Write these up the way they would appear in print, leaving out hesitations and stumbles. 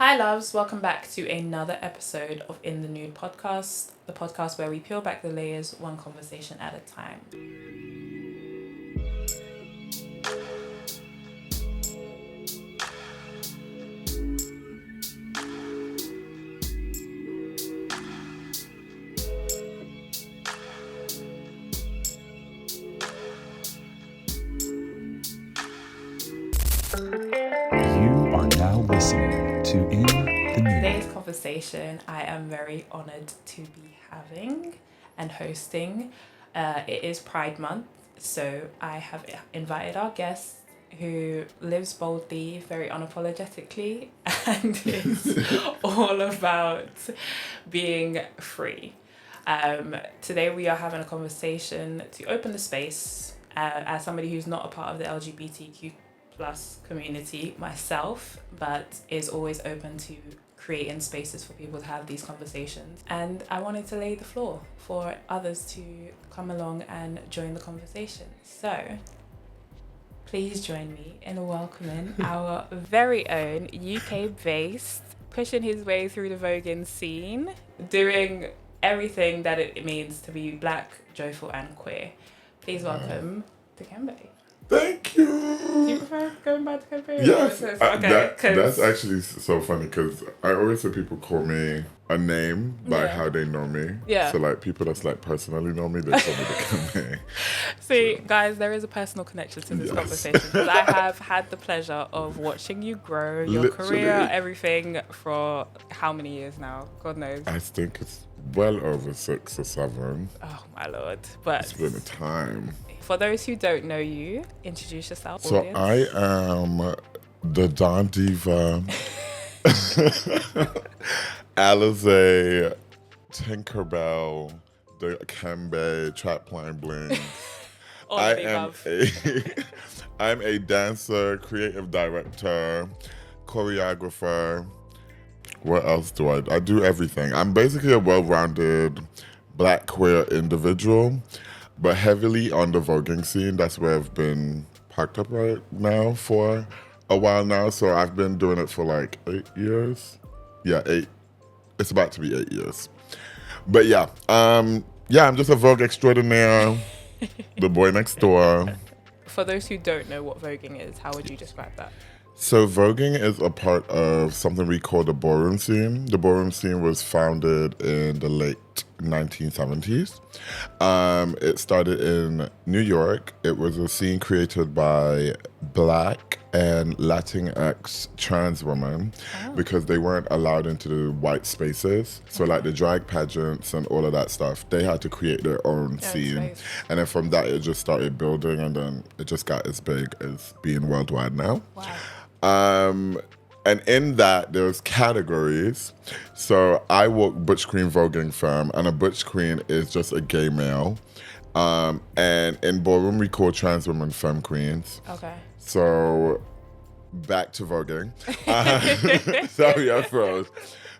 Hi, loves. Welcome back to another episode of In the Nude podcast, the podcast where we peel back the layers one conversation at a time. You are now listening to In the Nude. Today's conversation, I am very honored to be having and hosting. It is Pride Month, so I have invited our guest who lives boldly, very unapologetically, and is all about being free. Today we are having a conversation to open the space as somebody who's not a part of the LGBTQ plus community myself, but is always open to creating spaces for people to have these conversations. And I wanted to lay the floor for others to come along and join the conversation. So please join me in welcoming our very own UK-based, pushing his way through the Voguing scene, doing everything that it means to be black, joyful and queer. Please welcome Tinkerbell. Thank you. Do you prefer going by Tinkerbell? Yes, Okay, that's actually so funny because I always say people call me a name by how they know me. Yeah. So like people that's like personally know me, they call me Tinkerbell. See, guys, there is a personal connection to this conversation because I have had the pleasure of watching you grow, your Literally. career, everything for how many years now? God knows. I think it's well over 6 or 7. Oh my lord! But It's been a time. for those who don't know you, introduce yourself. So audience. I am the Don Diva, Alize, Tinkerbell, the Kembe, Trap Line Bling. All of the above. I'm a dancer, creative director, choreographer. What else do I do? I do everything. I'm basically a well-rounded black queer individual, but heavily on the voguing scene. That's where I've been parked up right now for a while now. So I've been doing it for like 8 years. Yeah, 8. It's about to be 8 years. But yeah, I'm just a Vogue extraordinaire, the boy next door. For those who don't know what voguing is, how would you describe that? So voguing is a part of something we call the ballroom scene. The ballroom scene was founded in the late 1970s. It started in New York. It was a scene created by Black and Latinx trans women because they weren't allowed into the white spaces. So like the drag pageants and all of that stuff, they had to create their own scene. space. And then from that, it just started building, and then it just got as big as being worldwide now. Wow. And in that, there's categories. So I work Butch Queen Voguing Femme, and a Butch Queen is just a gay male. And in ballroom, we call trans women femme queens. Okay. So back to voguing. Sorry, I froze.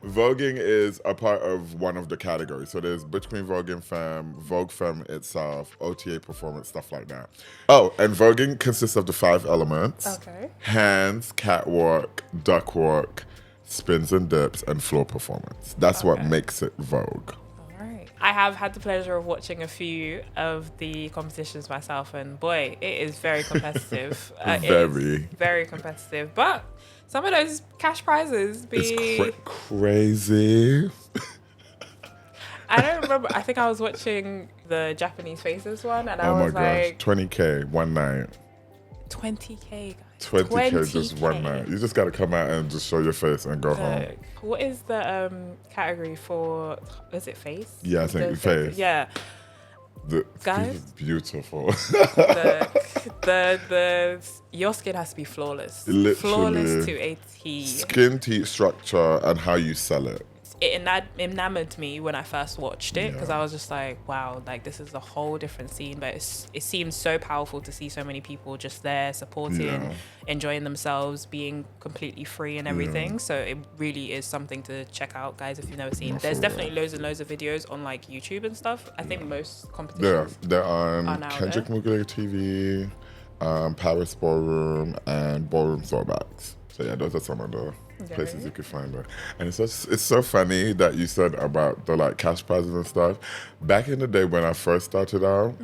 Voguing is a part of one of the categories. So there's Butch Queen Voguing Femme, Vogue Femme itself, OTA performance, stuff like that. Oh, and voguing consists of the 5 elements. Okay. Hands, catwalk, duckwalk, spins and dips, and floor performance. That's what makes it Vogue. Right. I have had the pleasure of watching a few of the competitions myself, and boy, it is very competitive. It Very. is very competitive, but some of those cash prizes be. It's crazy. I don't remember. I think I was watching the Japanese Faces one, and I Oh my was gosh, like, 20K one night. 20K, guys. 20K just one night. You just got to come out and just show your face and go home. What is the category for? Is it face? Yeah, I think face. Yeah. The Guys? It's beautiful. the your skin has to be flawless. Literally. Flawless to a T. Skin, teeth structure, and how you sell it. It enamored me when I first watched it because I was just like, wow, like this is a whole different scene. But it seems so powerful to see so many people just there supporting, enjoying themselves, being completely free and everything. So it really is something to check out, guys, if you've never seen. There's definitely loads and loads of videos on like YouTube and stuff. I think most competitions They're on are now Kendrick there. Mugler TV, Paris Ballroom, and Ballroom Throwbacks. So yeah, those are some of the places you could find her. And it's so funny that you said about the like cash prizes and stuff. Back in the day when I first started out,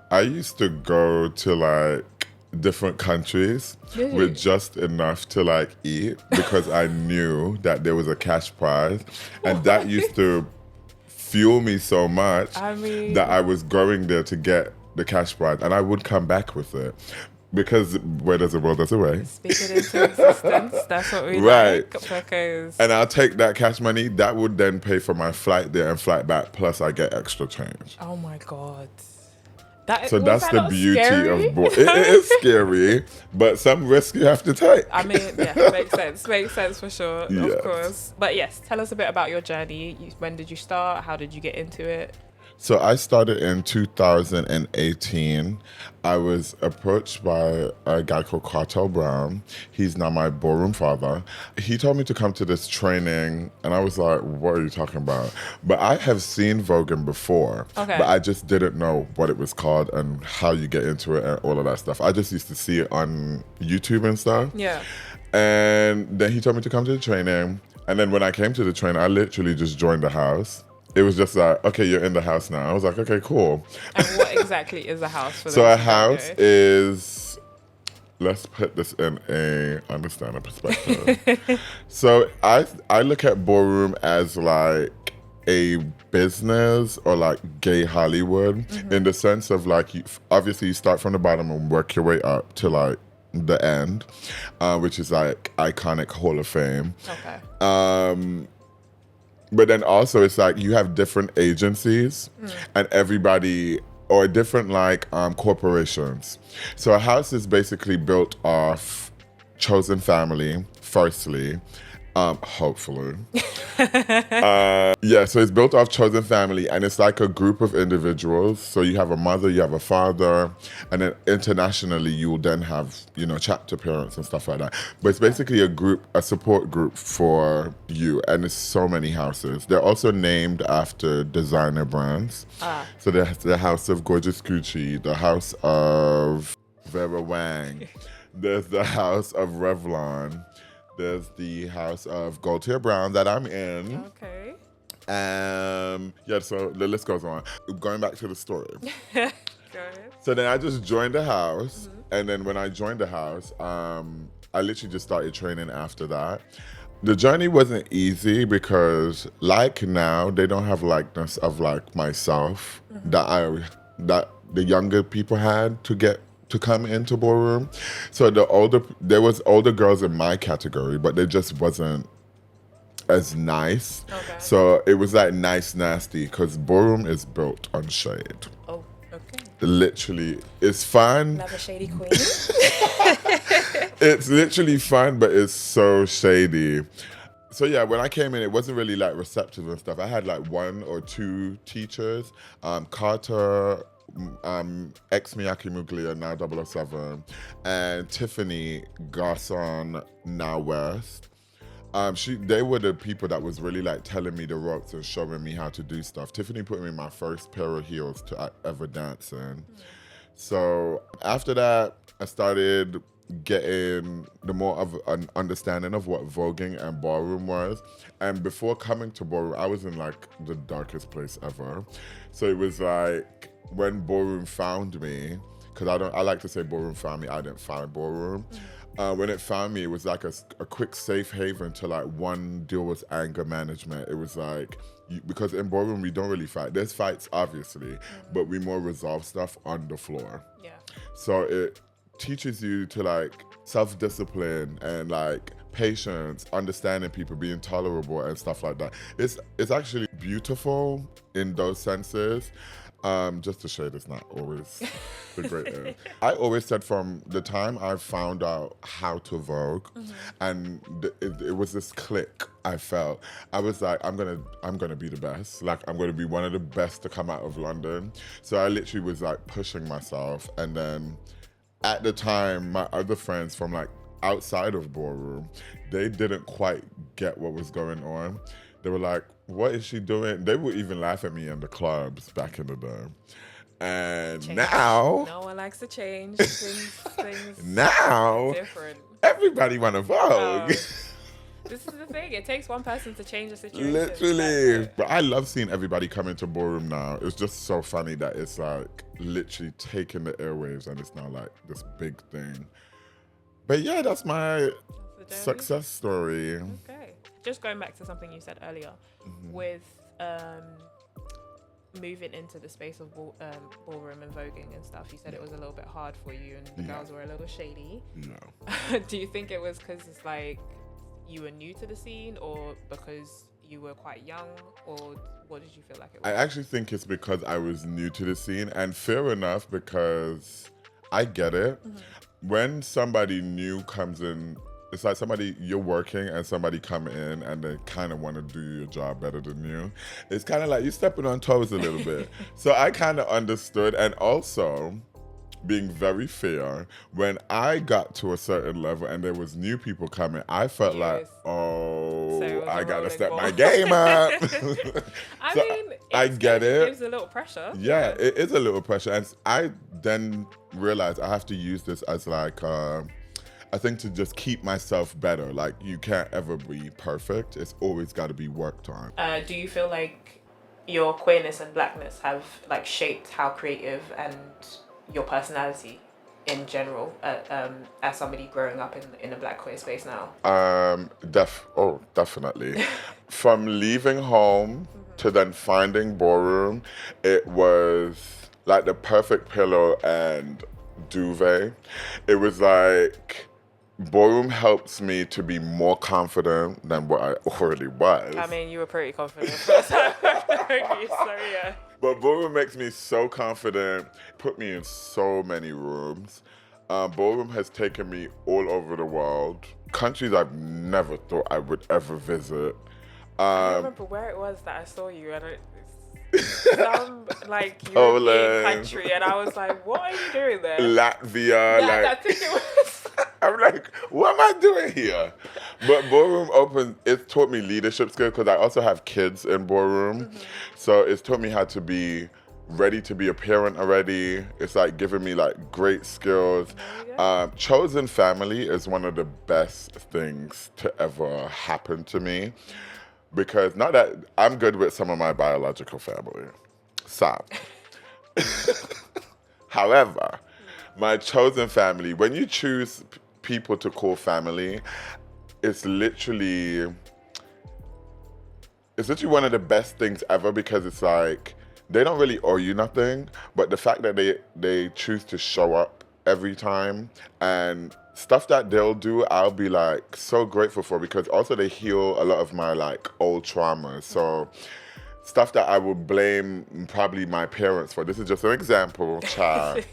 I used to go to like different countries with just enough to like eat because I knew that there was a cash prize, and that used to fuel me so much that I was going there to get the cash prize, and I would come back with it. Because where there's a will, there's a way. Speak it into existence. That's what we Right. like. Because And I'll take that cash money. That would then pay for my flight there and flight back. Plus, I get extra change. oh my God. So that's the beauty scary? of it is scary, but some risk you have to take. I mean, yeah, makes sense. Makes sense for sure, Yes. of course. But yes, tell us a bit about your journey. When did you start? How did you get into it? So I started in 2018. I was approached by a guy called Cartel Brown. He's now my ballroom father. He told me to come to this training, and I was like, what are you talking about? But I have seen Voguing before, Okay. but I just didn't know what it was called and how you get into it and all of that stuff. I just used to see it on YouTube and stuff. Yeah. And then he told me to come to the training. And then when I came to the training, I literally just joined the house. It was just like, okay, you're in the house now. I was like, okay, cool. And what exactly is a house for So those a who don't house know? is, let's put this in a understanding perspective. So I look at ballroom as like a business or like gay Hollywood in the sense of like, obviously you start from the bottom and work your way up to like the end, which is like iconic Hall of Fame. Okay. But then also it's like you have different agencies and everybody, or different like corporations. So a house is basically built off chosen family, firstly, hopefully. Yeah, so it's built off chosen family, and it's like a group of individuals. So you have a mother, you have a father, and then internationally you will then have, you know, chapter parents and stuff like that. But it's basically a group, a support group for you, and it's so many houses. They're also named after designer brands. So there's the House of Gorgeous Gucci, the House of Vera Wang, there's the House of Revlon, there's the House of Gaultier Brown that I'm in. Okay. Yeah, so the list goes on. Going back to the story. Go ahead. So then I just joined the house, and then when I joined the house, I literally just started training after that. The journey wasn't easy because, like now, they don't have likeness of like myself that the younger people had to come into ballroom. So there was older girls in my category, but they just wasn't as nice. Okay. So it was like nice nasty because ballroom is built on shade. Oh, okay. Literally, it's fun. Another shady queen. It's literally fun, but it's so shady. So yeah, when I came in, it wasn't really like receptive and stuff. I had like one or two teachers, Carter, ex Miyake Muglia, now 007, and Tiffany Garson, now West. They were the people that was really like telling me the ropes and showing me how to do stuff. Tiffany put me in my first pair of heels to ever dance in. So after that, I started getting the more of an understanding of what voguing and ballroom was. And before coming to ballroom, I was in like the darkest place ever. So it was like when ballroom found me, because I like to say ballroom found me, I didn't find ballroom. When it found me, it was like a quick safe haven to like one deal with anger management. It was like, because in ballroom we don't really fight. There's fights obviously, but we more resolve stuff on the floor. Yeah. So it teaches you to like self-discipline and like patience, understanding people, being tolerable and stuff like that. It's actually beautiful in those senses. Just to shade is not always the greatest. I always said from the time I found out how to Vogue, and it was this click I felt. I was like, I'm gonna be the best. Like I'm gonna be one of the best to come out of London. So I literally was like pushing myself, and then at the time, my other friends from like outside of ballroom, they didn't quite get what was going on. They were like, what is she doing? They would even laugh at me in the clubs back in the day. And Change. now, No one likes to change. Things now, different. everybody want to Vogue. This is the thing. It takes one person to change the situation. Literally. That's it. But I love seeing everybody come into Ballroom now. It's just so funny that it's like literally taking the airwaves and it's now like this big thing. But yeah, that's my That's the journey. success story. Okay. Just going back to something you said earlier with moving into the space of ballroom and voguing and stuff. You said it was a little bit hard for you and the girls were a little shady. No. Do you think it was because it's like you were new to the scene or because you were quite young, or what did you feel like it was? I actually think it's because I was new to the scene, and fair enough, because I get it. When somebody new comes in, it's like somebody, you're working and somebody come in and they kind of want to do your job better than you. It's kind of like you're stepping on toes a little bit. So I kind of understood, and also being very fair, when I got to a certain level and there was new people coming, I felt like, So I gotta rolling step ball. my game up. I So mean, I get it. It gives a little pressure. Yeah, it is a little pressure. And I then realized I have to use this as like a thing to just keep myself better. Like, you can't ever be perfect. It's always got to be worked on. Do you feel like your queerness and blackness have like shaped how creative and your personality in general as somebody growing up in a black queer space now? Definitely. From leaving home to then finding Ballroom, it was like the perfect pillow and duvet. It was like Ballroom helps me to be more confident than what I already was. I mean, you were pretty confident first time. So yeah. But Ballroom makes me so confident, put me in so many rooms. Ballroom has taken me all over the world, countries I've never thought I would ever visit. I remember where it was that I saw you, and some like European Poland. country, and I was like, "What are you doing there?" Latvia, I think it was. I'm like, what am I doing here? But Ballroom it's taught me leadership skills because I also have kids in Ballroom. So it's taught me how to be ready to be a parent already. It's like giving me like great skills. Chosen family is one of the best things to ever happen to me. Because not that I'm good with some of my biological family. Stop. However, my chosen family, when you choose people to call family, it's literally one of the best things ever, because it's like they don't really owe you nothing, but the fact that they choose to show up every time and stuff that they'll do, I'll be like so grateful for, because also they heal a lot of my like old traumas. So stuff that I would blame probably my parents for. This is just an example, child.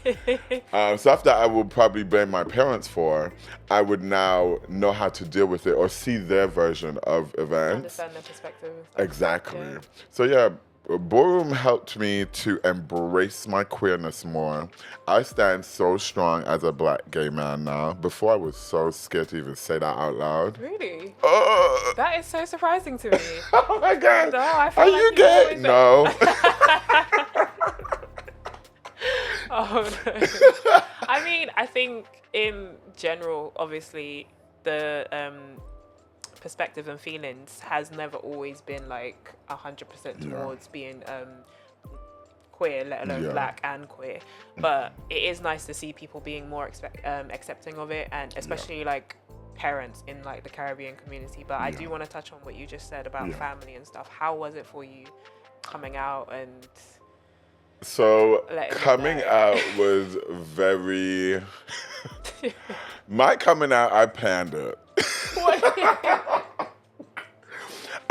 Stuff that I would probably blame my parents for, I would now know how to deal with it or see their version of events. Understand their perspective. Exactly. Yeah. So yeah, Ballroom helped me to embrace my queerness more. I stand so strong as a black gay man now. Before I was so scared to even say that out loud. Really? Oh, That is so surprising to me. oh my God. No, I Are feel like you you've gay? always No. Oh no. I mean, I think in general, obviously, the perspective and feelings has never always been like 100% towards being queer, let alone black and queer. But it is nice to see people being more accepting of it, and especially like parents in like the Caribbean community. But I do want to touch on what you just said about family and stuff. How was it for you coming out? And So Let it coming go. out was very. My coming out, I planned it.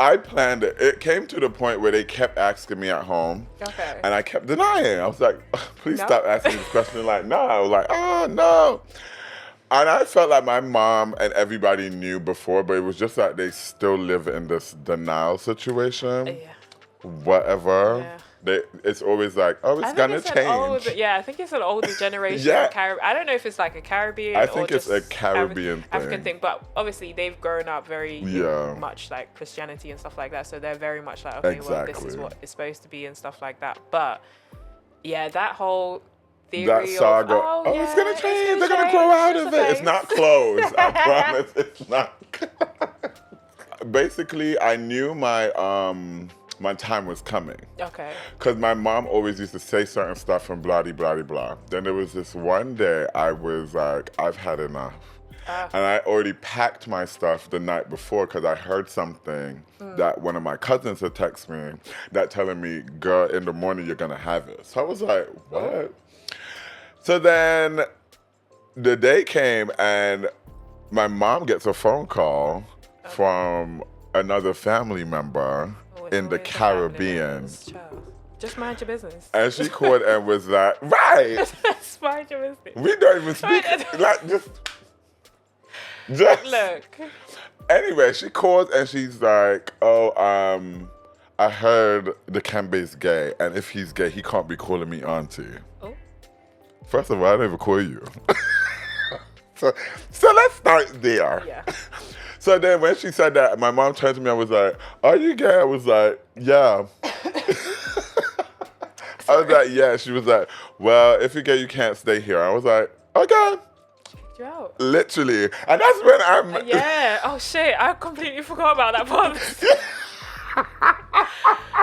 I planned it. It came to the point where they kept asking me at home, Okay. and I kept denying. I was like, "Please No? stop asking me this question." Like, no. I was like, "Oh no." And I felt like my mom and everybody knew before, but it was just like they still live in this denial situation. Yeah. Whatever. Yeah. It's always like, oh, it's gonna change. I think it's an older generation. Yeah. I don't know if it's like a Caribbean. I or think it's just a Caribbean African thing. thing. But obviously they've grown up very Yeah. much like Christianity and stuff like that. So they're very much like, okay, well, this is Exactly. what it's supposed to be and stuff like that. But yeah, that whole theory That saga. of, Oh, yeah, it's gonna change. They're gonna change, grow out just of a it. It's phase. not closed. I promise. It's not. basically, I knew my time was coming. Okay. Because my mom always used to say certain stuff and blah, blah, blah, blah. Then there was this one day I was like, I've had enough. And I already packed my stuff the night before because I heard something that one of my cousins had texted me that telling me, girl, in the morning you're going to have it. So I was like, what? So then the day came and my mom gets a phone call from another family member in the Caribbean. Just mind your business. And she called and was like, right. Just mind your business. We don't even speak. Like, just. Look. Anyway, she calls and she's like, oh, I heard the Kembe's gay. And if he's gay, he can't be calling me auntie. Oh. First of all, I don't even call you. So let's start there. Yeah. So then when she said that, my mom turned to me and was like, are you gay? I was like, yeah. I was like, yeah. She was like, well, if you're gay, you can't stay here. I was like, okay. Checked you out. Literally. And that's when I'm... Yeah. Oh, shit. I completely forgot about that part.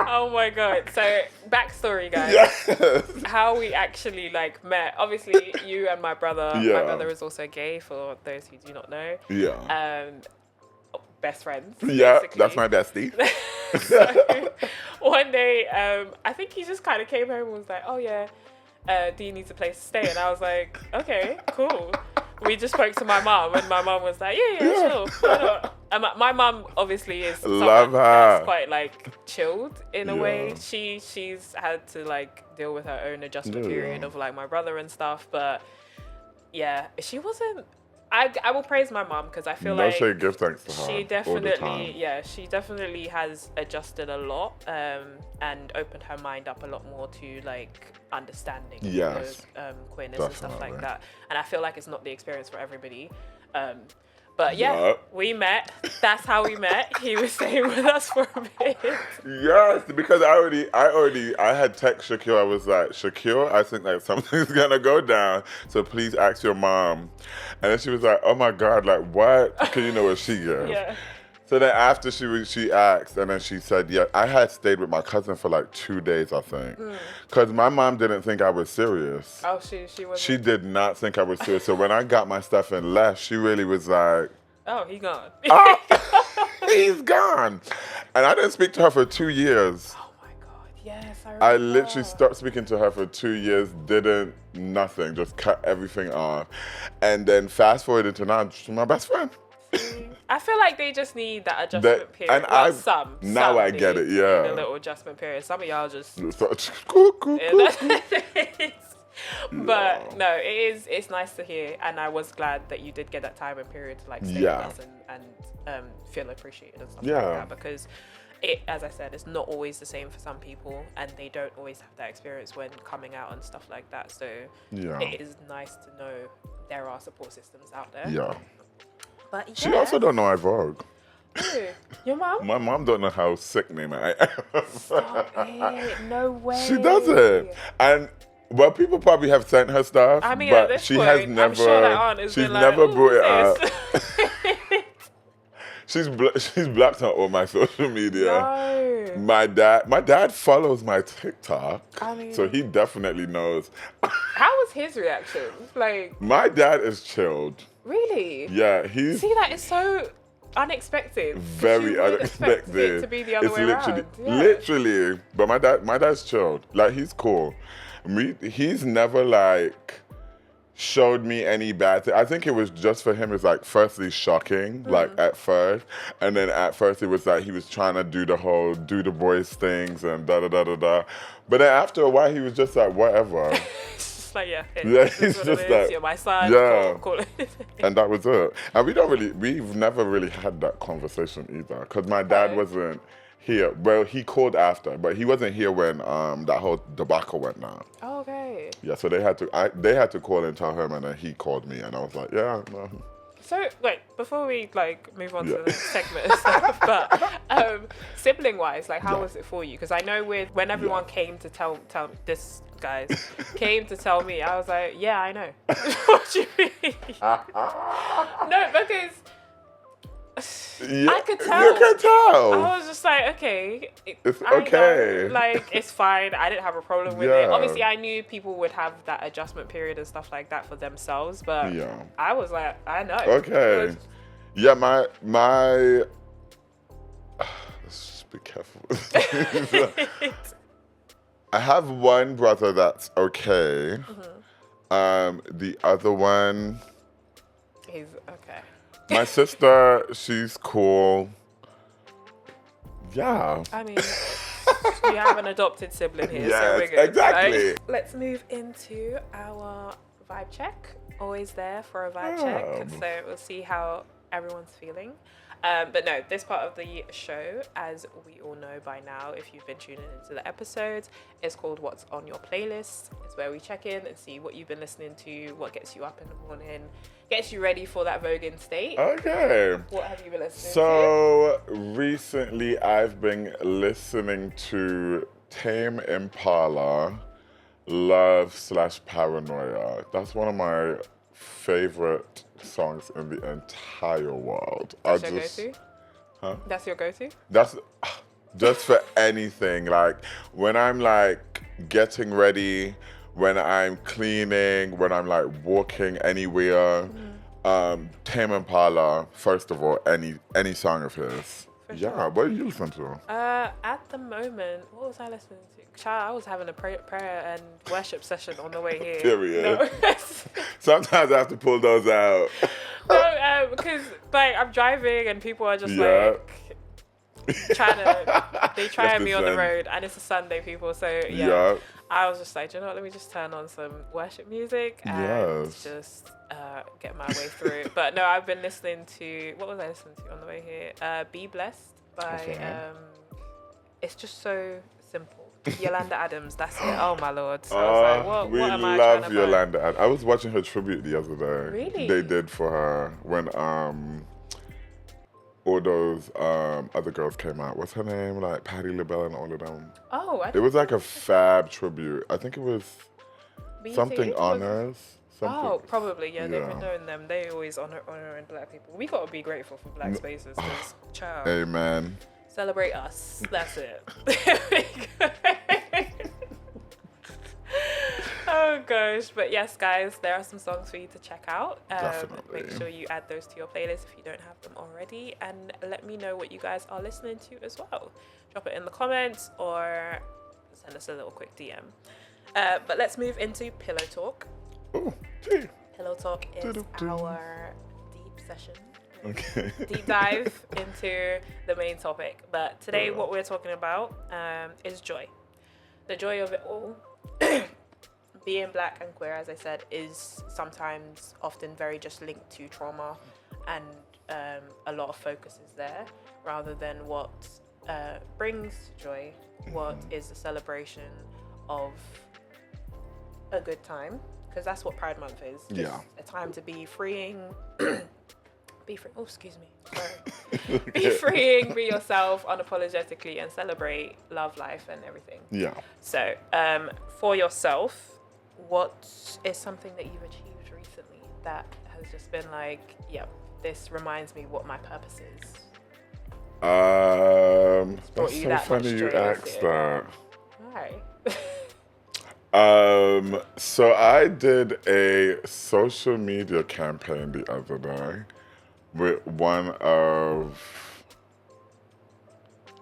Oh, my God. So, backstory, guys. Yes. How we actually, like, met. Obviously, you and my brother. Yeah. My brother is also gay, for those who do not know. Yeah. Best friends. Yeah, basically. that's my bestie. So, one day, I think he just kind of came home and was like, oh, yeah, do you need a place to stay? And I was like, okay, cool. We just spoke to my mom, and my mom was like, yeah, sure. Why not? And my mom obviously is Love her. that's quite like chilled in a Yeah. way. She's had to like deal with her own adjustment period of like my brother and stuff, but yeah, she wasn't. I will praise my mom because I feel like say give thanks to her she all the definitely time. she definitely has adjusted a lot and opened her mind up a lot more to like understanding Yes. queerness and stuff like Definitely. that, and I feel like it's not the experience for everybody, but yeah, Yep. we met. That's how we met. He was staying with us for a bit. Yes, because I had text Shaquille. I was like, Shaquille, I think like something's gonna go down, so please ask your mom. And then she was like, oh my God, like what? Because you know what she gives. Yeah. So then after she asked, and then she said, yeah, I had stayed with my cousin for like 2 days, I think. Because my mom didn't think I was serious. Oh, she was. She did not think I was serious. So when I got my stuff and left, she really was like, Oh, he gone. oh, he's gone. And I didn't speak to her for 2 years. Oh my God, yes, I remember. I literally stopped speaking to her for 2 years, nothing, just cut everything off. And then fast forwarded to now, she's my best friend. I feel like they just need that adjustment period. and Well, I- some now I get need it, yeah. a little adjustment period. Some of y'all just. Cuckoo. But no, it's nice to hear, and I was glad that you did get that time and period to like stay Yeah. with us and feel appreciated and stuff Yeah. like that, because it, as I said, it's not always the same for some people, and they don't always have that experience when coming out and stuff like that. So Yeah. it is nice to know there are support systems out there. Yeah. But yeah. She also don't know I Vogue. Who? Your mom? My mom don't know how sickening I am. Stop it. No way. She doesn't. And well, people probably have sent her stuff, I mean, at but this she point, has never. I'm sure that aunt has she's been like, never "Ooh, brought it who's up. She's blocked on all my social media. No. My dad follows my TikTok, I mean- so he definitely knows. How was his reaction? Like, My dad is chilled. really? Yeah, he's See, that is so unexpected. 'Cause very you would expect unexpected. it to be the other way literally, around. Yeah. literally. But my dad's chilled. Like he's cool. He's never like showed me any bad thing. I think it was just for him. It's like firstly shocking, like at first, and then at first it was like he was trying to do the boys things and da da da da da. But then after a while, he was just like whatever. It's just like, yeah, Yeah, this is he's what just it is. like, You're my son. yeah. Call it. And that was it. And we've never really had that conversation either. Because my dad Okay. wasn't here. Well, he called after, but he wasn't here when that whole debacle went down. Oh, okay. Yeah, so they had to call and tell him, and then he called me, and I was like, yeah, no. So, wait, before we like move on to Yeah. the next segment and stuff, but sibling-wise, like, how Yeah. was it for you? Because I know when everyone came to tell this guys came to tell me, I was like, yeah, I know. What do you mean? No, because Yeah, I could tell. You can tell. I was just like, okay, It's I okay. know, like, it's fine. I didn't have a problem with it. Yeah. Obviously, I knew people would have that adjustment period and stuff like that for themselves, but Yeah. I was like, I know. Okay. Yeah, my let's just be careful. I have one brother that's okay. The other one, He's okay. my sister, she's cool. Yeah. I mean, you have an adopted sibling here, so Yes, we're good. exactly. Right? Let's move into our vibe check. Always there for a vibe check, so we'll see how everyone's feeling. But no, this part of the show, as we all know by now, if you've been tuning into the episodes, is called What's on Your Playlist. It's where we check in and see what you've been listening to, what gets you up in the morning, gets you ready for that voguing state. Okay. What have you been listening to? So recently I've been listening to Tame Impala, Love/Paranoia. That's one of my favorite songs in the entire world. That's your go-to? Huh? That's your go-to? That's just for anything. Like when I'm like getting ready, when I'm cleaning, when I'm like walking anywhere. Tame Impala, first of all, any song of his. Sure. What are you listening to? At the moment, what was I listening to? Child, I was having a prayer and worship session on the way here. Period. No. Sometimes I have to pull those out. No, because like I'm driving and people are just like they trying me on the road, and it's a Sunday, people. So yeah. I was just like, you know what, let me just turn on some worship music and just get my way through it. But no, I've been listening to, what was I listening to on the way here? Be Blessed by, it's just so simple. Yolanda Adams, that's it. Oh my Lord. So I was like, what am I trying to Yolanda Adams. I was watching her tribute the other day. Really? They did for her when all those other girls came out. What's her name? Like Patti LaBelle and all of them. Oh, it was like a fab tribute. I think it was something honors. Something. Oh, probably. Yeah, they've been knowing them. They always honoring black people. We got to be grateful for black spaces. Cause, child. Amen. Celebrate us. That's it. Oh gosh, but yes, guys, there are some songs for you to check out. Definitely. Make sure you add those to your playlist if you don't have them already, and let me know what you guys are listening to as well. Drop it in the comments or send us a little quick DM. But let's move into Pillow Talk. Oh, gee. Pillow Talk is our deep session. Okay. Deep dive into the main topic. But today what we're talking about is joy. The joy of it all. Being black and queer, as I said, is sometimes often very just linked to trauma, and a lot of focus is there rather than what brings joy, what is the celebration of a good time, because that's what Pride Month is. Just a time to be freeing. Be free. Oh, excuse me. Sorry. Okay. Be freeing, be yourself unapologetically, and celebrate love, life, and everything. Yeah. So, for yourself, what is something that you've achieved recently that has just been like, yeah, this reminds me what my purpose is? That's so funny you asked that. Why? So I did a social media campaign the other day with one of,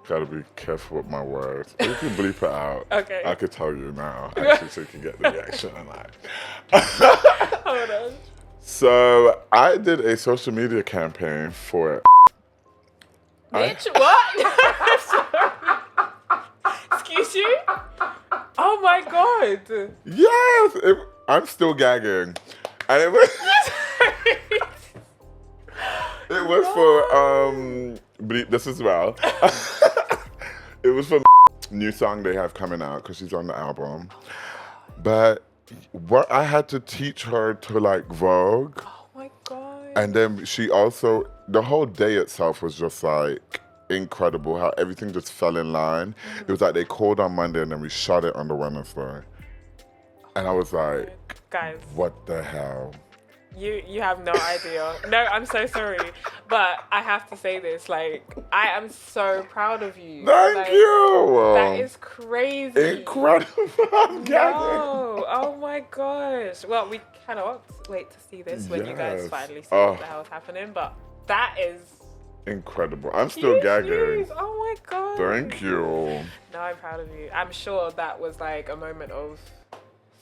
gotta be careful with my words. You can bleep it out. Okay. I could tell you now, actually, so you can get the reaction and like. Hold on. So I did a social media campaign for it. Bitch, what? Excuse you? Oh my God. Yes! I'm still gagging. And it was... It was for, bleep this as well. It was for new song they have coming out because she's on the album. But what I had to teach her to like Vogue. Oh my God. And then she also, the whole day itself was just like incredible how everything just fell in line. It was like they called on Monday and then we shot it on the Wednesday. And I was like, guys, what the hell? You have no idea. No, I'm so sorry. But I have to say this, like, I am so proud of you. Thank Like, you. That is crazy. Incredible. I'm gagging. No. Oh my gosh. Well, we cannot wait to see this when you guys Yes. finally see Oh. what the hell is happening. But that is Incredible. I'm still huge gagging. news. Oh my god. Thank you. No, I'm proud of you. I'm sure that was like a moment of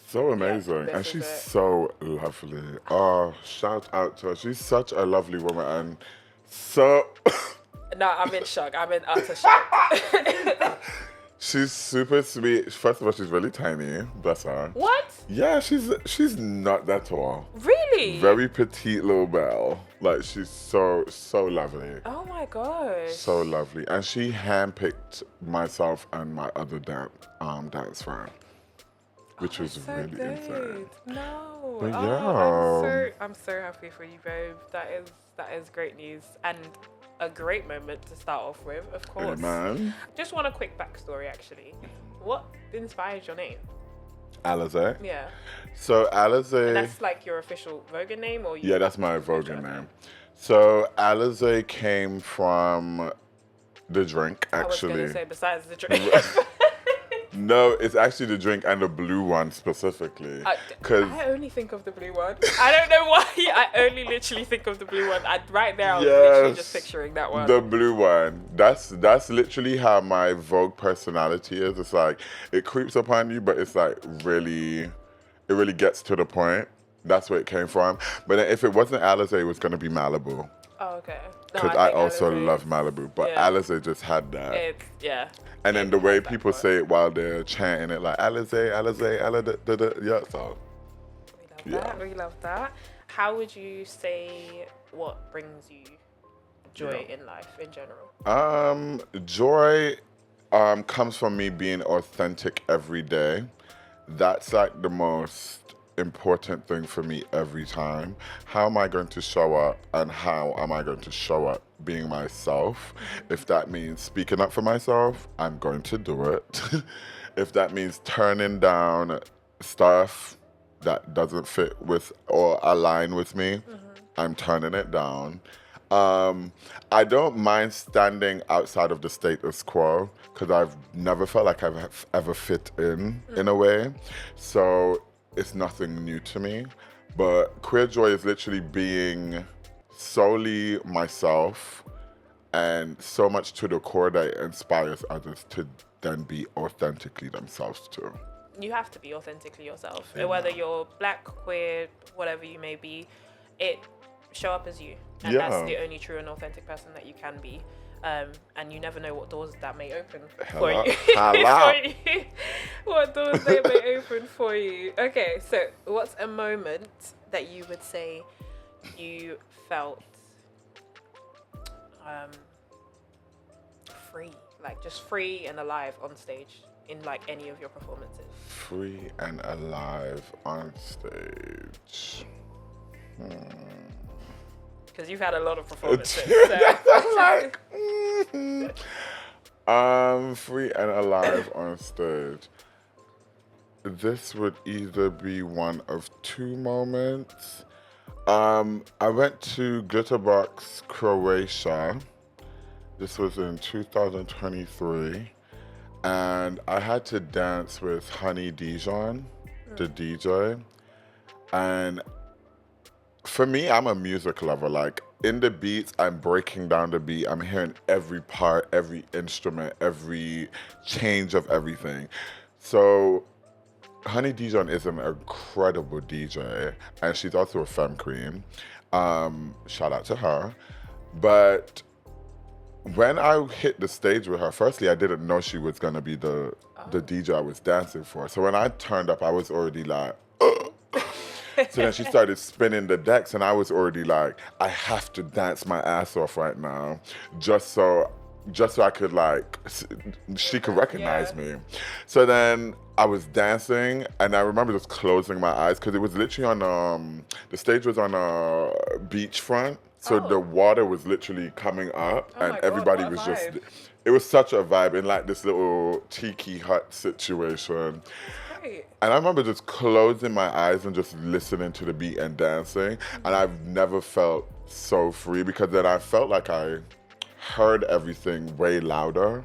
So amazing. this And is she's it. so lovely. Oh, shout out to her. She's such a lovely woman and so No, I'm in shock. I'm in utter shock. she's super sweet. First of all, she's really tiny. Bless her. What? Yeah, she's not that tall. Really? Very petite little belle. Like she's so lovely. Oh my gosh. So lovely. And she handpicked myself and my other dance friend. Which was so really good. insane. No. But Oh, yeah. I'm so happy for you, babe. That is great news and a great moment to start off with, of course. Amen. Just want a quick backstory, actually. What inspired your name? Alize. Yeah. So Alize. And that's like your official Voguing name, or you? Yeah, that's my Voguing name. So Alize came from the drink, I was actually. gonna say besides the drink. No, it's actually the drink and the blue one specifically. I only think of the blue one. I don't know why. I only literally think of the blue one. Right there, I was literally just picturing that one. The blue one. That's literally how my Vogue personality is. It's like it creeps upon you, but it's like it really gets to the point. That's where it came from. But then if it wasn't Alize, it was gonna be Malibu. Oh, okay. Because I also love Malibu, but Alize just had that. Yeah. And then the way people say it while they're chanting it, like Alize, yeah, so. We love that. How would you say what brings you joy in life in general? Joy comes from me being authentic every day. That's like the most important thing for me every time. How am I going to show up and how am I going to show up being myself? If that means speaking up for myself, I'm going to do it. If that means turning down stuff that doesn't fit with or align with me, I'm turning it down. I don't mind standing outside of the status quo because I've never felt like I've ever fit in a way. So it's nothing new to me. But queer joy is literally being solely myself and so much to the core that it inspires others to then be authentically themselves too. You have to be authentically yourself. Yeah. Whether you're black, queer, whatever you may be, show up as you. And Yeah. that's the only true and authentic person that you can be. And you never know what doors that may open Hello. for you. Hello. For you. What doors they may open for you. Okay, so what's a moment that you would say you felt free, like just free and alive on stage in like any of your performances? Free and alive on stage. Because you've had a lot of performances. Like, free and alive on stage. This would either be one of two moments. I went to Glitterbox, Croatia. This was in 2023. And I had to dance with Honey Dijon, the DJ. And for me, I'm a music lover. Like, in the beats, I'm breaking down the beat. I'm hearing every part, every instrument, every change of everything. So Honey Dijon is an incredible DJ, and she's also a femme queen. Shout out to her. But when I hit the stage with her, firstly, I didn't know she was gonna be the DJ I was dancing for. So when I turned up, I was already like, ugh. So then she started spinning the decks, and I was already like, I have to dance my ass off right now, just so I could like, she could recognize me. So then I was dancing, and I remember just closing my eyes because it was literally on the stage was on a beachfront, so the water was literally coming up, and everybody was just. It was such a vibe in like this little tiki hut situation. And I remember just closing my eyes and just listening to the beat and dancing. And I've never felt so free because then I felt like I heard everything way louder.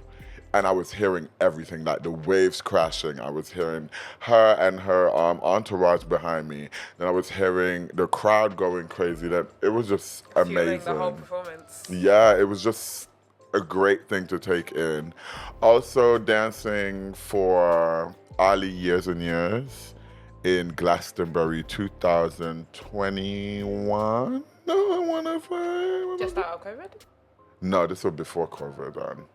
And I was hearing everything, like the waves crashing. I was hearing her and her entourage behind me. Then I was hearing the crowd going crazy. That it was just amazing. The whole performance. Yeah, it was just a great thing to take in. Also dancing for Ali Years and Years in Glastonbury 2021. No, I want to say. Just out of COVID? No, this was before COVID then.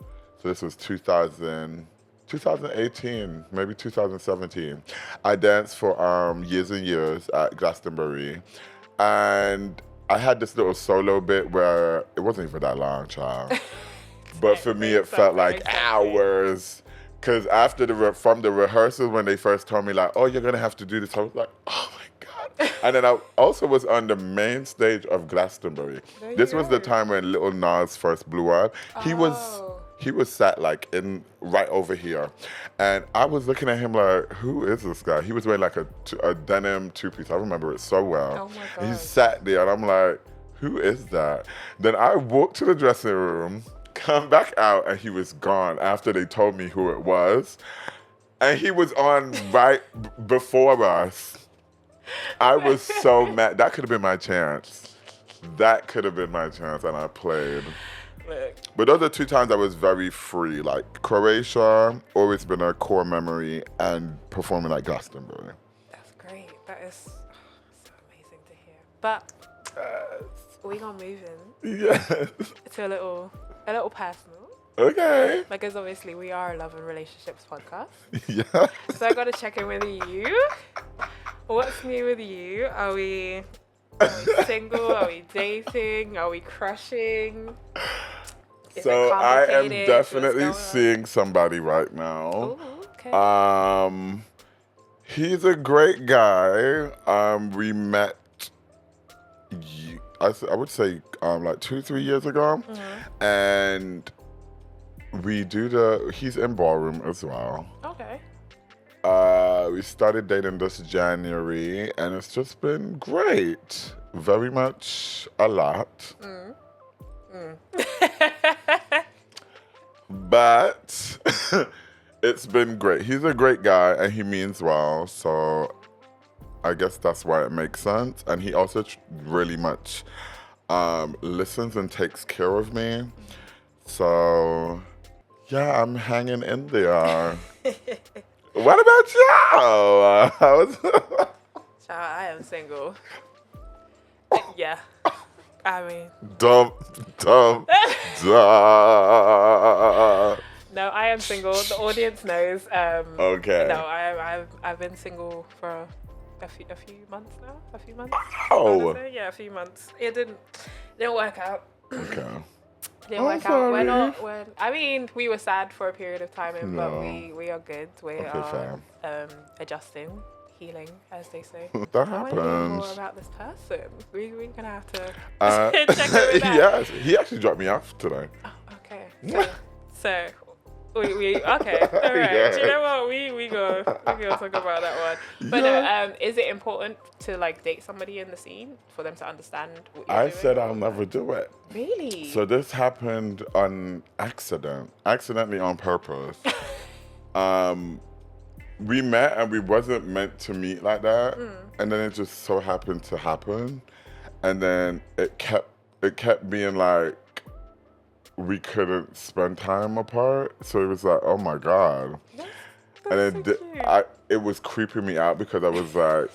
So this was 2018, maybe 2017. I danced for Years and Years at Glastonbury. And I had this little solo bit where it wasn't even that long, child. But for me, it felt like hours. Because from the rehearsals, when they first told me, like, oh, you're going to have to do this, I was like, oh my God. And then I also was on the main stage of Glastonbury. This was the time when Lil Nas first blew up. He was sat like right over here. And I was looking at him like, who is this guy? He was wearing like a denim two-piece. I remember it so well. Oh my God. He sat there and I'm like, who is that? Then I walked to the dressing room, come back out, and he was gone after they told me who it was. And he was on right before us. I was so mad. That could have been my chance. That could have been my chance, and I played. Look. But those are 2 times I was very free. Like Croatia, always been a core memory, and performing at Glastonbury. That's great. That is so amazing to hear. But we gonna move in. Yes. To a little personal. Okay. Because obviously we are a love and relationships podcast. Yeah. So I gotta check in with you. What's new with you? Are we single? Are we dating? Are we crushing? So I am definitely seeing somebody right now. Ooh, okay. He's a great guy. We met, I would say like 2-3 years ago. Mm-hmm. And he's in Ballroom as well. Okay. We started dating this January, and it's just been great. Very much a lot. But it's been great. He's a great guy, and he means well, so I guess that's why it makes sense. And he also really much listens and takes care of me. So, yeah, I'm hanging in there. What about y'all? Child, I am single. Yeah. I mean. Dump. No, I am single. The audience knows. Okay. No, I've been single for a few months now. A few months. Oh. Yeah, a few months. It didn't work out. Okay. Didn't work out. I mean, we were sad for a period of time, but we are good. We are adjusting, healing, as they say. That I want to hear happens. more about this person. We're gonna have to check in with that. Yes, he actually dropped me off today. Oh, okay. So we okay. All right. Yeah. Do you know what? We go talk about that one. But no, is it important to like date somebody in the scene for them to understand what you're doing? said I'll never do it. Really? So this happened on accidentally on purpose. We met and we wasn't meant to meet like that, and then it just so happened to happen, and then it kept being like we couldn't spend time apart. So it was like, oh my God. And it was creeping me out because I was like,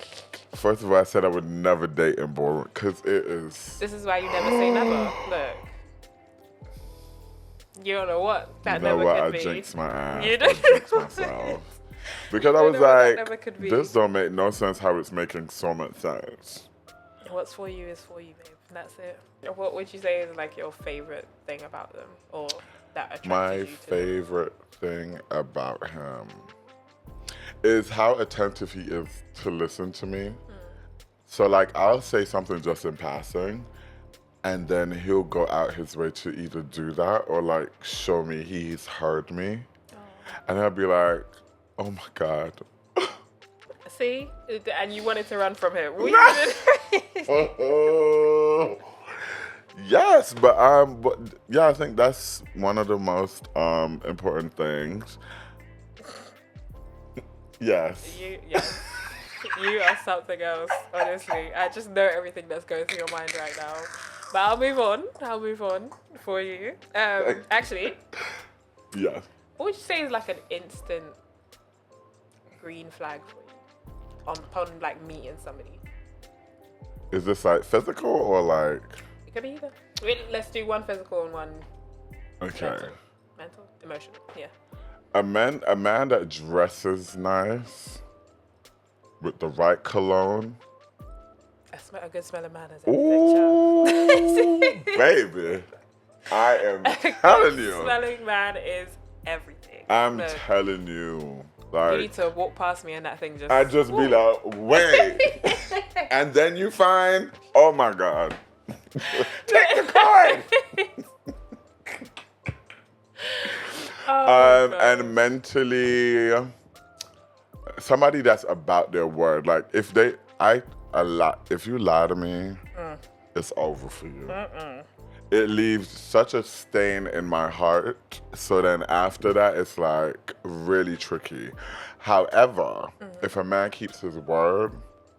first of all, I said I would never date in Ballroom because it is. This is why you never say never. Look. You don't know what that never could be. I jinxed my ass. You I don't jinxed know myself. Because I was like, could be. this don't make no sense how it's making so much sense. What's for you is for you, babe. That's it. What would you say is like your favorite thing about them, or that attracted My you to favorite thing about him is how attentive he is to listen to me. So like I'll say something just in passing, and then he'll go out his way to either do that or like show me he's heard me. And I'll be like, oh my God. See? And you wanted to run from him. Yes, but yeah, I think that's one of the most important things. Yes. Yes. You are something else, honestly. I just know everything that's going through your mind right now. But I'll move on. I'll move on for you. Actually, Yes. what would you say is like an instant green flag for you upon like meeting somebody? Is this like physical or like? It could be either. Wait, let's do one physical and one Okay. mental, emotional. Yeah. A man that dresses nice with the right cologne. A good smelling man is Ooh, everything, baby. I am telling you. Smelling man is everything. I'm So, telling you. you Like, need to walk past me and that thing just. I just be like, wait. And then you find, oh my God. Take the card. And mentally, somebody that's about their word. Like if you lie to me, it's over for you. It leaves such a stain in my heart. So then after that, it's like really tricky. However, if a man keeps his word,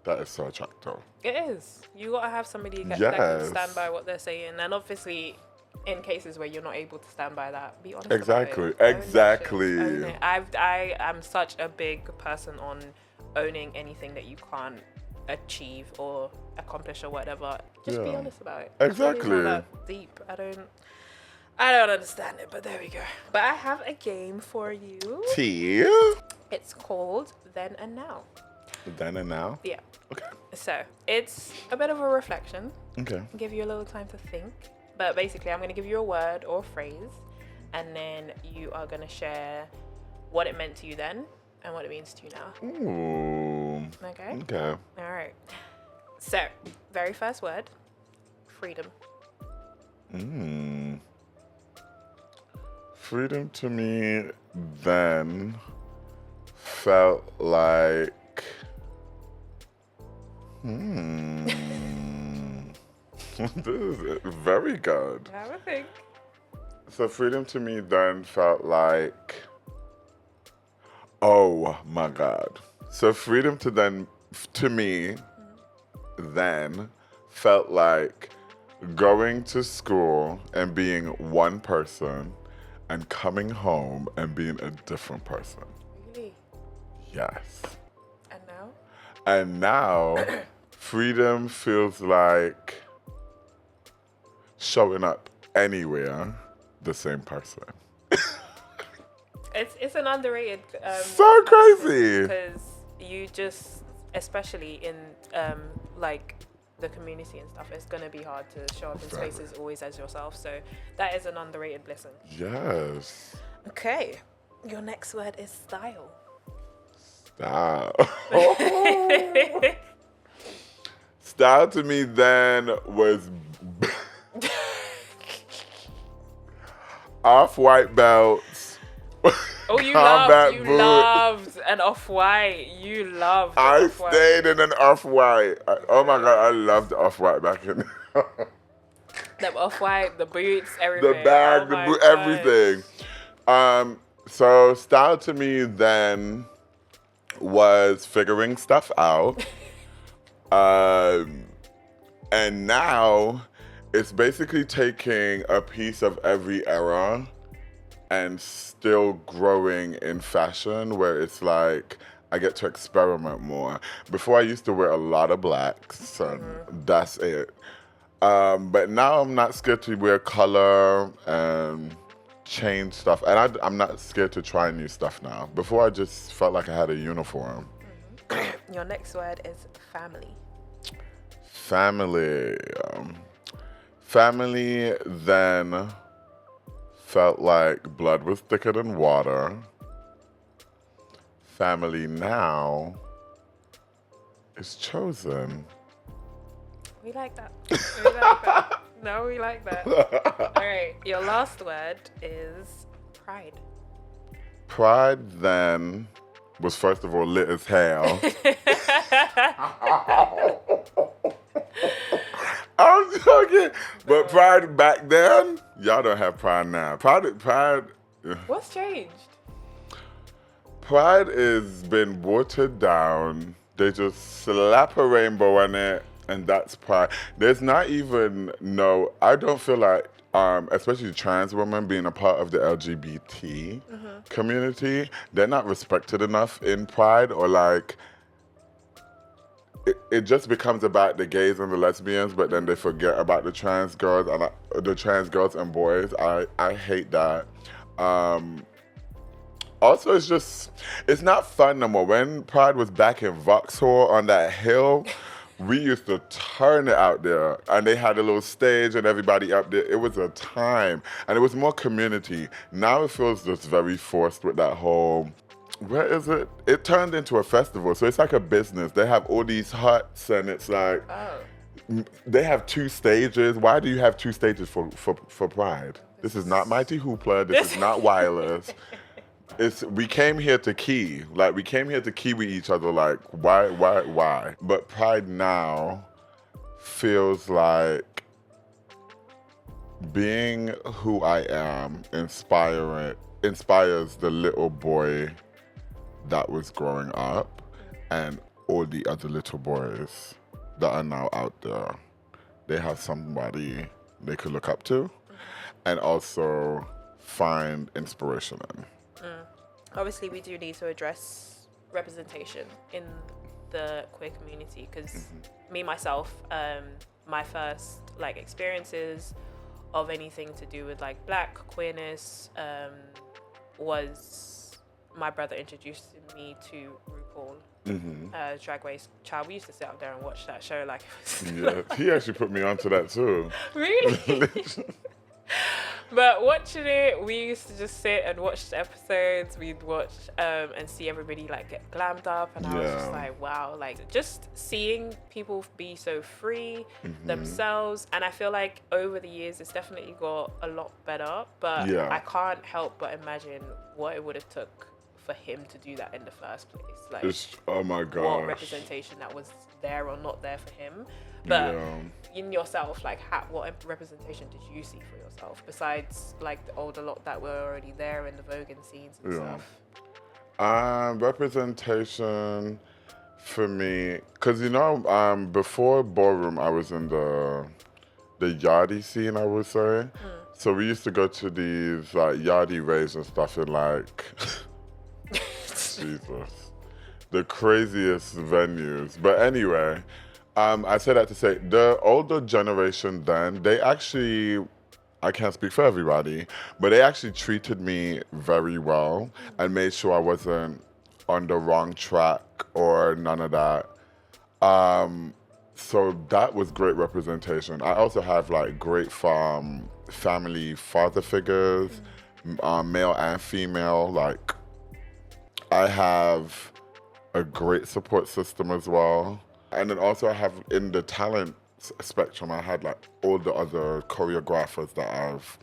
that is so attractive. It is. You gotta have somebody that Yes. can stand by what they're saying, and obviously, in cases where you're not able to stand by that, be honest. Exactly. About it. Own that shit. Exactly. Own it. I am such a big person on owning anything that you can't achieve or accomplish or whatever. Just be honest about it. Exactly. It's really not that deep. I don't understand it, but there we go. But I have a game for you. Tea. It's called Then and Now. Then and now. Yeah. Okay. So it's a bit of a reflection. Okay. Give you a little time to think. But basically, I'm going to give you a word or phrase, and then you are going to share what it meant to you then and what it means to you now. Ooh. Okay? Okay. All right. So, very first word, freedom. Freedom to me then felt like this is very good. Have a think. So freedom to me then felt like, oh my God. So freedom to me then felt like going to school and being one person and coming home and being a different person. Really? Yes. And now? And now freedom feels like showing up anywhere the same person. It's an underrated. So crazy. Because you just, especially in like the community and stuff, it's gonna be hard to show up in spaces always as yourself. So that is an underrated blessing. Yes. Okay, your next word is style. Style. Style to me then was off-white belts. Oh, you combat boot. loved an off-white. You loved I off-white. stayed in an off-white. Oh my God, I loved off-white back in The off-white, the boots, everything. the bag, Oh the my boot, gosh. everything. So style to me then was figuring stuff out. And now it's basically taking a piece of every era and still growing in fashion, where it's like I get to experiment more. Before I used to wear a lot of blacks, and that's it. But now I'm not scared to wear color and change stuff. And I'm not scared to try new stuff now. Before I just felt like I had a uniform. Your next word is family. Family. Family then felt like blood was thicker than water. Family now is chosen. We like that. We like that. No, we like that. All right, your last word is pride. Pride then was first of all lit as hell. I'm joking. But Pride back then, y'all don't have Pride now. Pride. What's changed? Pride has been watered down. They just slap a rainbow on it, and that's Pride. There's not even I don't feel like, especially trans women being a part of the LGBT community, they're not respected enough in Pride, or like, it just becomes about the gays and the lesbians, but then they forget about the trans girls and boys. I hate that. Also, it's not fun no more. When Pride was back in Vauxhall on that hill, we used to turn it out there, and they had a little stage and everybody up there. It was a time, and it was more community. Now it feels just very forced with that whole, where is it? It turned into a festival, so it's like a business. They have all these huts, and it's like, they have 2 stages. Why do you have 2 stages for Pride? This is not Mighty Hoopla. This is not Wireless. We came here to key. Like, we came here to key with each other. Like, why? But Pride now feels like being who I am inspires the little boy that was growing up and all the other little boys that are now out there. They have somebody they could look up to and also find inspiration in. Obviously, we do need to address representation in the queer community, because me, myself, my first experiences of anything to do with black queerness was my brother introduced me to RuPaul, Drag Race Child. We used to sit up there and watch that show Yeah, he actually put me onto that too. Really? But watching it, we used to just sit and watch the episodes. We'd watch and see everybody get glammed up, and I was just like, wow, just seeing people be so free themselves. And I feel like over the years, it's definitely got a lot better. But I can't help but imagine what it would have took for him to do that in the first place. Oh my gosh. What representation that was there or not there for him. But in yourself, what representation did you see for yourself besides the older lot that were already there in the Voguing scenes and stuff? Representation for me, because before Ballroom, I was in the yardie scene, I would say. So we used to go to these yardie raves and stuff in Jesus, the craziest venues. But anyway. I say that to say the older generation then, they actually, I can't speak for everybody, but they actually treated me very well and made sure I wasn't on the wrong track or none of that. So that was great representation. I also have great family father figures, male and female. I have a great support system as well. And then also I have, in the talent spectrum, I had all the other choreographers that I've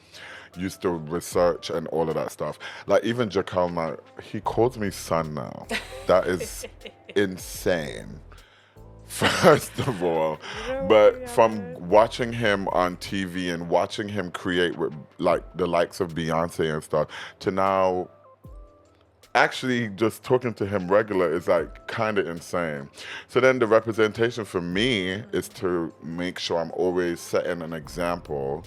used to research and all of that stuff. Even Jacal, he calls me son now. That is insane, first of all. But from watching him on TV and watching him create with the likes of Beyonce and stuff, to now actually just talking to him regular is kind of insane. So then the representation for me is to make sure I'm always setting an example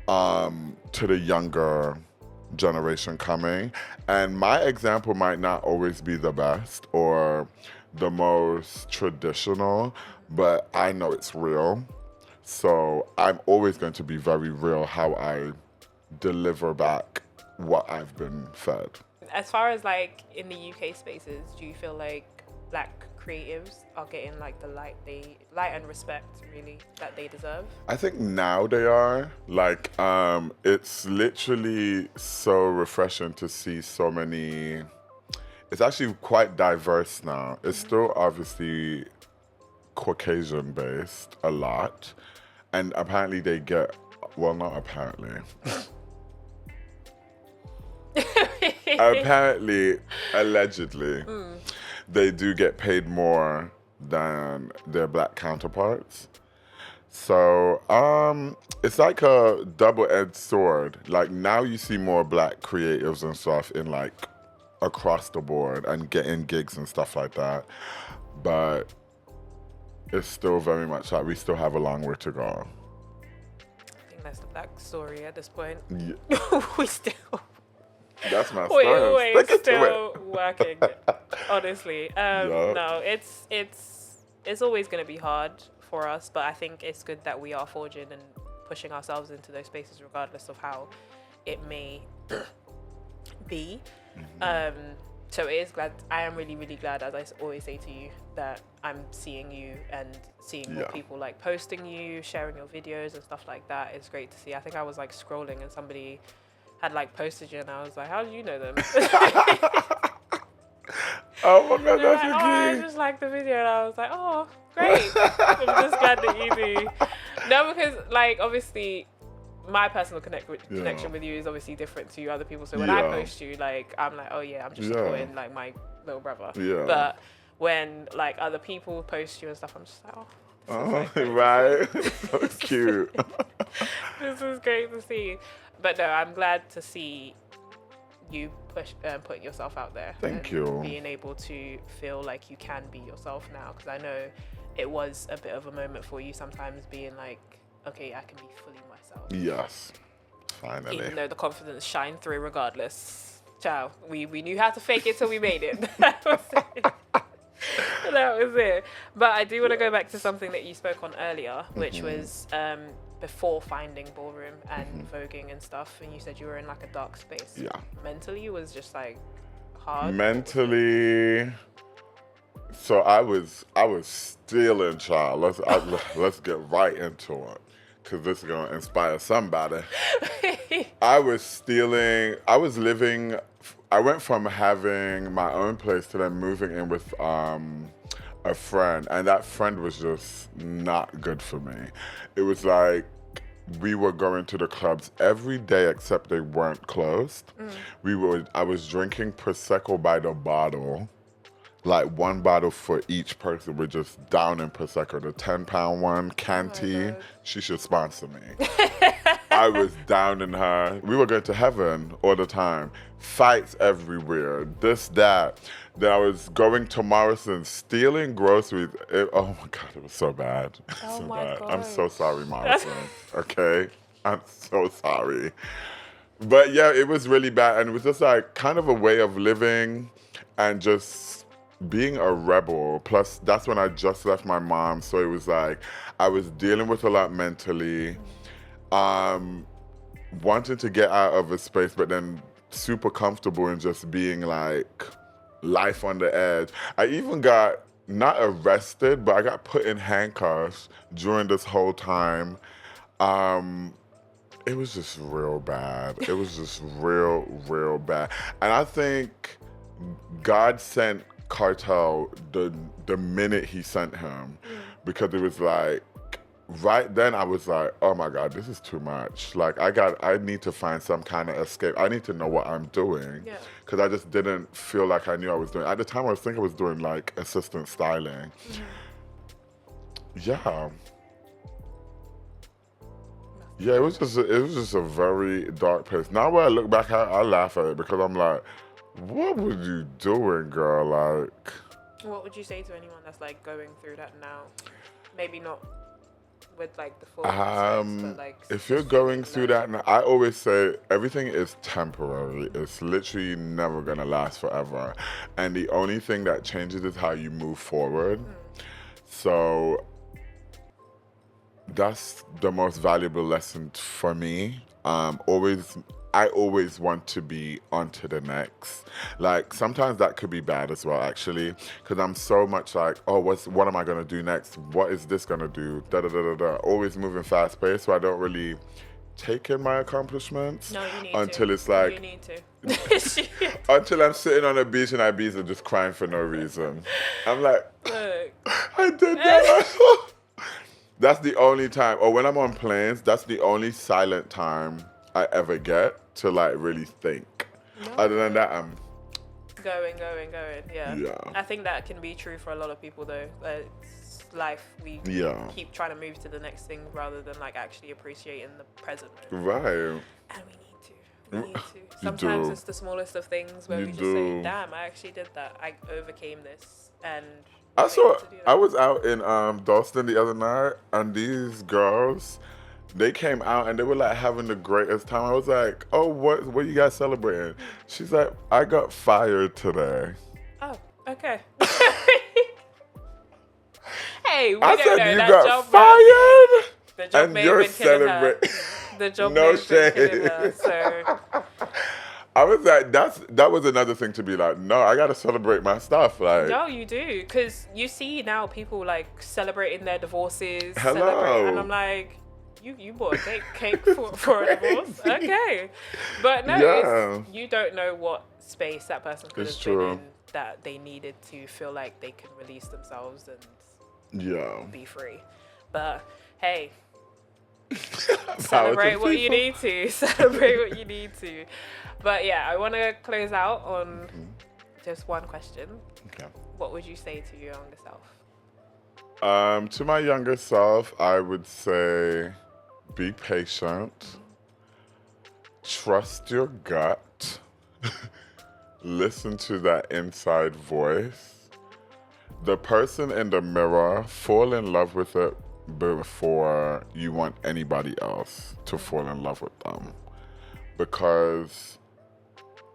to the younger generation coming. And my example might not always be the best or the most traditional, but I know it's real. So I'm always going to be very real how I deliver back what I've been fed. As far as in the UK spaces, do you feel black creatives are getting the light and respect really that they deserve? I think now they are. It's literally so refreshing to see so many. It's actually quite diverse now. It's still obviously Caucasian based a lot, and apparently they get, well, not apparently. Apparently, allegedly, they do get paid more than their black counterparts. So, it's like a double-edged sword. Like now you see more black creatives and stuff in like across the board and getting gigs and stuff like that. But it's still very much like we still have a long way to go. I think that's the black story at this point. Yeah. We still. That's my We're style. always Stick it to still it. working. Honestly, no, it's always going to be hard for us, but I think it's good that we are forging and pushing ourselves into those spaces, regardless of how it may be. So it is glad. I am really, really glad, as I always say to you, that I'm seeing you and seeing more people like posting you, sharing your videos and stuff like that. It's great to see. I think I was like scrolling and somebody had like posted you, and I was like, "How do you know them?" Oh my God, They were that's like, a I key. just like the video, and I was like, "Oh, great!" I'm just glad that you do. No, because like obviously, my personal connection with you is obviously different to other people. So when I post you, like I'm like, "Oh yeah, I'm just supporting like my little brother." Yeah. But when like other people post you and stuff, I'm just like, "Oh." Right. So cute. This is great to see. But no, I'm glad to see you putting yourself out there. Thank and you. Being able to feel like you can be yourself now, because I know it was a bit of a moment for you sometimes, being like, okay, I can be fully myself. Yes. Finally. Even though the confidence shined through regardless. Ciao. We knew how to fake it till we made it. That was it. That was it. But I do want to go back to something that you spoke on earlier, which was before finding Ballroom and Voguing and stuff, and you said you were in like a dark space. Yeah. Mentally, it was just like hard. Mentally, so I was stealing, child. Let's get right into it, cause this is gonna inspire somebody. I was stealing. I was living. I went from having my own place to then moving in with a friend, and that friend was just not good for me. It was like we were going to the clubs every day except they weren't closed. I was drinking Prosecco by the bottle, like one bottle for each person. We're just down in Prosecco, the 10-pound one, Canty. She should sponsor me. I was down in her. We were going to heaven all the time. Fights everywhere, this, that. Then I was going to Morrison, stealing groceries. Oh my God, it was so bad. Oh So my bad. God. I'm so sorry, Morrison. Okay? I'm so sorry. But yeah, it was really bad. And it was just like kind of a way of living and just being a rebel. Plus, that's when I just left my mom. So it was like I was dealing with a lot mentally. Wanting to get out of a space, but then super comfortable in just being like life on the edge. I even got not arrested, but I got put in handcuffs during this whole time. It was just real bad. It was just real bad. And I think God sent Cartel the minute he sent him, because it was like, right then I was like, oh my God, this is too much. Like I need to find some kind of escape. I need to know what I'm doing. Yeah. Cause I just didn't feel like I knew I was doing. At the time I was thinking I was doing like assistant styling. Yeah. Yeah, it was just a very dark place. Now when I look back, I laugh at it because I'm like, what were you doing, girl? Like, What would you say to anyone that's like going through that now? Maybe not with like the full aspects, but like if you're going through that, now, I always say everything is temporary. It's literally never gonna last forever, and the only thing that changes is how you move forward. So that's the most valuable lesson for me. I always want to be on to the next. Like sometimes that could be bad as well, actually, because I'm so much like, oh, what am I gonna do next? What is this gonna do? Da da da da da. Always moving fast paced, so I don't really take in my accomplishments No, you need until to. it's like You need to. until I'm sitting on a beach in Ibiza just crying for no reason. I'm like, Look. I did that. That's the only time, or when I'm on planes, that's the only silent time I ever get to like really think. No. Other than that, I'm Going. Yeah. Yeah. I think that can be true for a lot of people though. life we Yeah. keep trying to move to the next thing rather than like actually appreciating the present moment. Right. And we need to. We need to. You Sometimes do. it's the smallest of things where You we just do. say, "Damn, I actually did that. I overcame this." And I we're saw. able to do that. I was out in Dalston the other night, and these girls, they came out and they were like having the greatest time. I was like, "Oh, what you guys celebrating?" She's like, "I got fired today." Oh, okay. Hey, we I don't said, know "You that got job. fired?" The job And may you're have been killing her. celebrating. The job No may have been killing shade. her. So I was like, that was another thing to be like, no, I gotta celebrate my stuff. Like, no, you do, because you see now people like celebrating their divorces. Hello. And I'm like, you bought a cake for a divorce, okay? But no, Yeah. you don't know what space that person could It's have been true. in that they needed to feel like they can release themselves and yeah. be free. But hey, Power to celebrate the what you people. need to. Celebrate what you need to. But yeah, I want to close out on just one question. Okay. What would you say to your younger self? To my younger self, I would say be patient, trust your gut, listen to that inside voice. The person in the mirror, fall in love with it before you want anybody else to fall in love with them. Because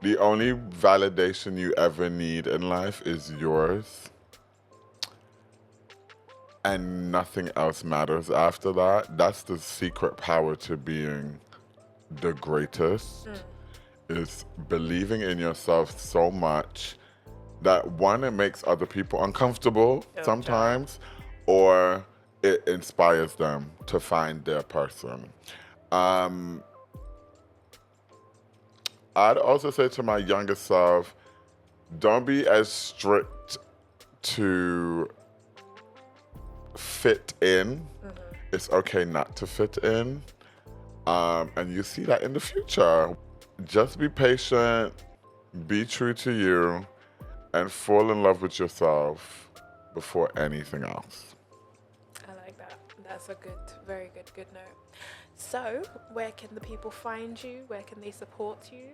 the only validation you ever need in life is yours. And nothing else matters after that. That's the secret power to being the greatest, is believing in yourself so much that one, it makes other people uncomfortable sometimes, or it inspires them to find their person. I'd also say to my younger self, don't be as strict to fit in. It's okay not to fit in. And you see that in the future. Just be patient, be true to you, and fall in love with yourself before anything else. I like that. That's a very good note. So, where can the people find you? Where can they support you?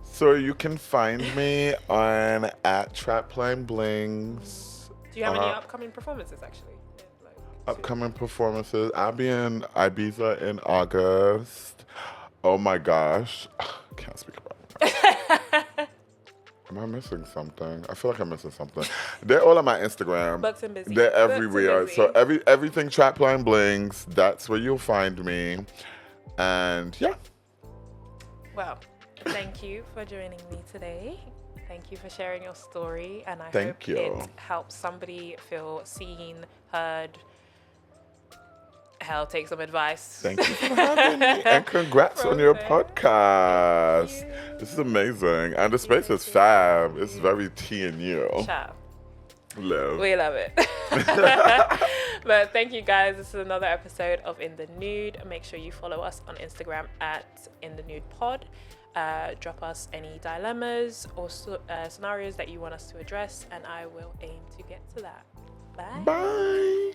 So you can find me on @TrapLineBlings. Do you have any upcoming performances actually? Like, Upcoming performances. I'll be in Ibiza in August. Oh my gosh. Can't speak about it. Am I missing something? I feel like I'm missing something. They're all on my Instagram. Booked and busy. They're Booked and everywhere. busy. So everything Trapline Blings, that's where you'll find me. And yeah. Well, thank you for joining me today. Thank you for sharing your story, and I Thank hope you. it helps somebody feel seen, heard. Hell, take some advice. Thank you for having me. And congrats on your podcast. This is amazing. And the space is fab. It's very tea and you. Ciao. Love. We love it. But thank you guys. This is another episode of In the Nude. Make sure you follow us on Instagram @InTheNudePod. Drop us any dilemmas or scenarios that you want us to address, and I will aim to get to that. Bye. Bye.